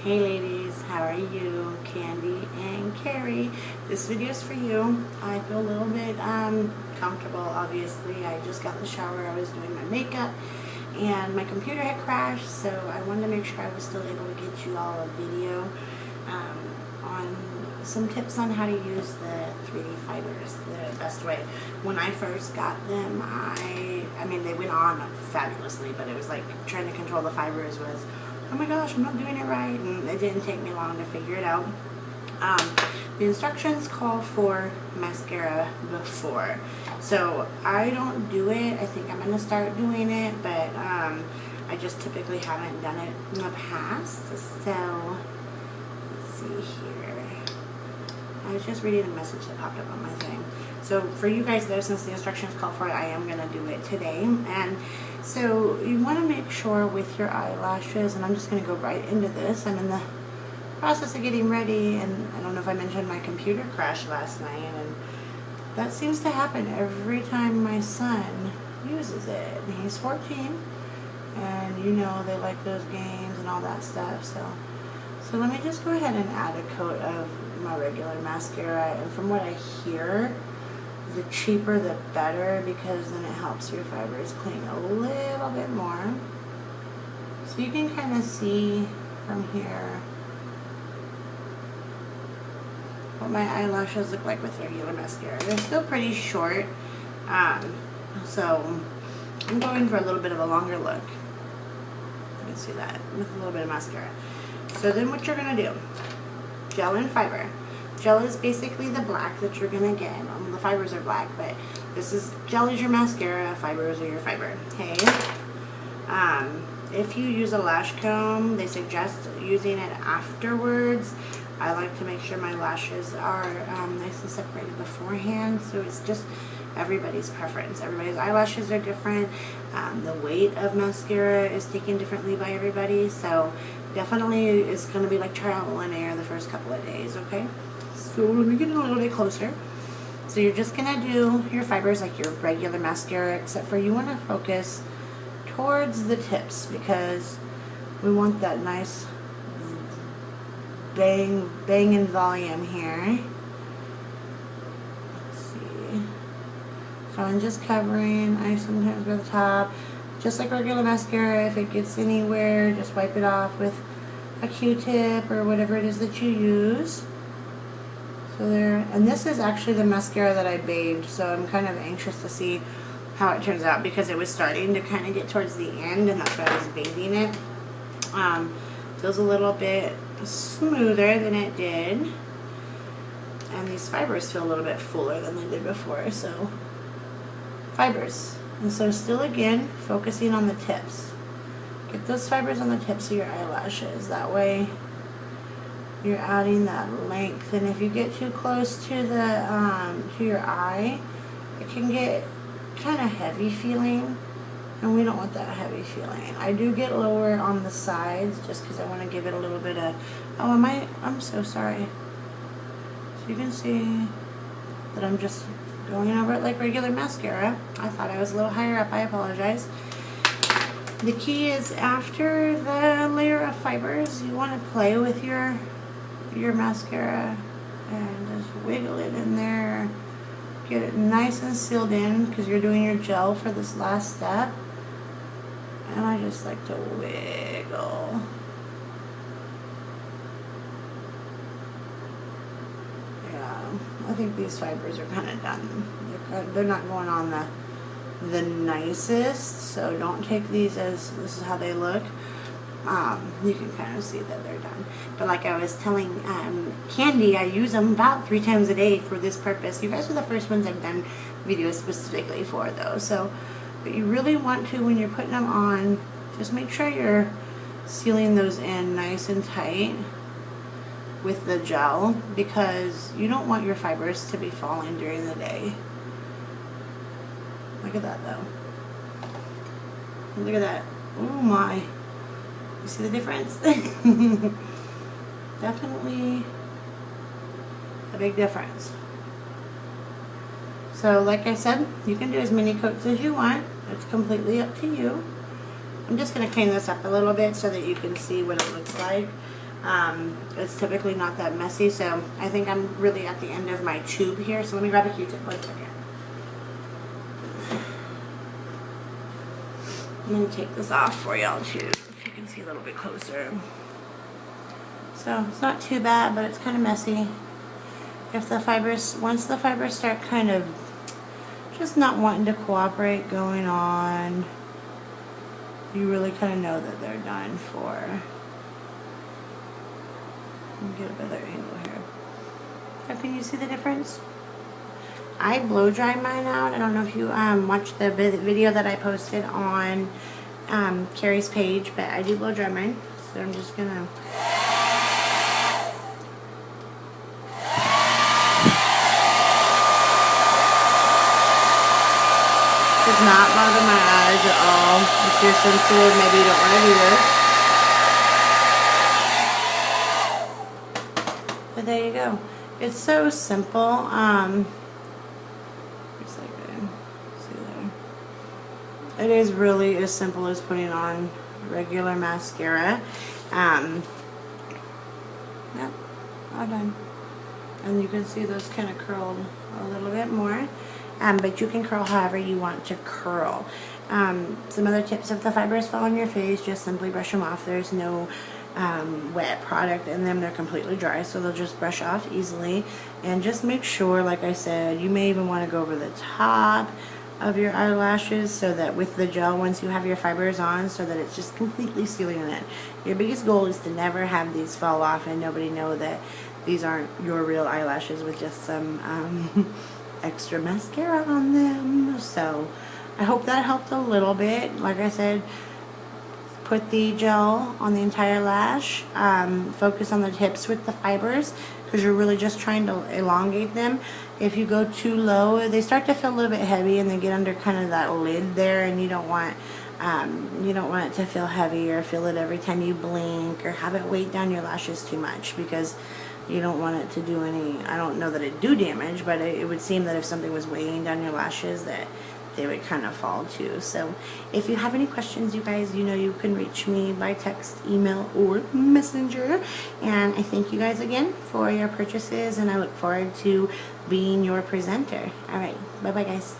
Hey ladies, how are you? Candy and Carrie. This video is for you. I feel a little bit comfortable, obviously. I just got in the shower, I was doing my makeup, and my computer had crashed, so I wanted to make sure I was still able to get you all a video on some tips on how to use the 3D fibers the best way. When I first got them, I mean they went on fabulously, but it was like trying to control the fibers was, oh my gosh, I'm not doing it right, and it didn't take me long to figure it out. The instructions call for mascara before, so I don't do it. I think I'm going to start doing it, but I just typically haven't done it in the past. So let's see here. I was just reading a message that popped up on my thing. So for you guys though, since the instructions call for it, I am going to do it today. And so you want to make sure with your eyelashes, and I'm just going to go right into this. I'm in the process of getting ready, and I don't know if I mentioned my computer crashed last night, and that seems to happen every time my son uses it. And he's 14, and you know they like those games and all that stuff. So let me just go ahead and add a coat of my regular mascara, and from what I hear, the cheaper the better, because then it helps your fibers cling a little bit more. So you can kind of see from here what my eyelashes look like with regular mascara. They're still pretty short, so I'm going for a little bit of a longer look. You can see that with a little bit of mascara. So then what you're going to do, gel and fiber. Gel is basically the black that you're going to get. The fibers are black, but this is, gel is your mascara, fibers are your fiber. Okay. If you use a lash comb, they suggest using it afterwards. I like to make sure my lashes are nice and separated beforehand, so it's just everybody's preference. Everybody's eyelashes are different. The weight of mascara is taken differently by everybody, so definitely it's going to be like trial and error the first couple of days, okay? So let me get a little bit closer. So you're just going to do your fibers like your regular mascara, except for you want to focus towards the tips, because we want that nice banging volume here. Let's see. So I'm just covering. I sometimes go to the top, just like regular mascara. If it gets anywhere, just wipe it off with a Q-tip or whatever it is that you use. So there, and this is actually the mascara that I bathed, so I'm kind of anxious to see how it turns out, because it was starting to kind of get towards the end, and that's why I was bathing it. Feels a little bit smoother than it did, and these fibers feel a little bit fuller than they did before. So fibers, and so still again focusing on the tips. Get those fibers on the tips of your eyelashes, that way you're adding that length. And if you get too close to the to your eye, it can get kind of heavy feeling, and we don't want that heavy feeling. I do get lower on the sides just because I want to give it a little bit of, oh, I'm so sorry. So you can see that I'm just going over it like regular mascara. I thought I was a little higher up, I apologize. The key is, after the layer of fibers, you want to play with your mascara and just wiggle it in there. Get it nice and sealed in, because you're doing your gel for this last step. And I just like to wiggle. Yeah, I think these fibers are kind of done. They're not going on the nicest, so don't take these as this is how they look. You can kind of see that they're done. But like I was telling Candy, I use them about 3 times a day for this purpose. You guys are the first ones I've done videos specifically for, though. So, but you really want to, when you're putting them on, just make sure you're sealing those in nice and tight with the gel, because you don't want your fibers to be falling during the day. Look at that, though. Look at that. Oh my. You see the difference? Definitely a big difference. So like I said, you can do as many coats as you want. It's completely up to you. I'm just going to clean this up a little bit so that you can see what it looks like. It's typically not that messy, so I think I'm really at the end of my tube here. So let me grab a Q-tip 1 second. I'm going to take this off for y'all too, if you can see a little bit closer. So it's not too bad, but it's kind of messy. If the fibers, once the fibers start kind of just not wanting to cooperate going on, you really kind of know that they're done for. Let me get a better angle here. How can you see the difference? I blow dry mine out. I don't know if you watched the video that I posted on Carrie's page, but I do blow dry mine. So I'm just gonna does not bother my eyes at all. If you're sensitive, maybe you don't want to do this. But there you go. It's so simple. It is really as simple as putting on regular mascara. Yep, all done. And you can see those kind of curled a little bit more. But you can curl however you want to curl. Some other tips: if the fibers fall on your face, just simply brush them off. There's no wet product in them. They're completely dry, so they'll just brush off easily. And just make sure, like I said, you may even want to go over the top of your eyelashes so that with the gel, once you have your fibers on, so that it's just completely sealing it. Your biggest goal is to never have these fall off and nobody know that these aren't your real eyelashes with just some extra mascara on them. So I hope that helped a little bit. Like I said, put the gel on the entire lash, focus on the tips with the fibers, because you're really just trying to elongate them. If you go too low, they start to feel a little bit heavy and they get under kind of that lid there, and you don't want it to feel heavy or feel it every time you blink or have it weight down your lashes too much, because you don't want it to do any, I don't know that it'd do damage, but it would seem that if something was weighing down your lashes that they would kind of fall too. So if you have any questions, you guys, you know you can reach me by text, email, or messenger. And I thank you guys again for your purchases, and I look forward to being your presenter. Alright, bye bye guys.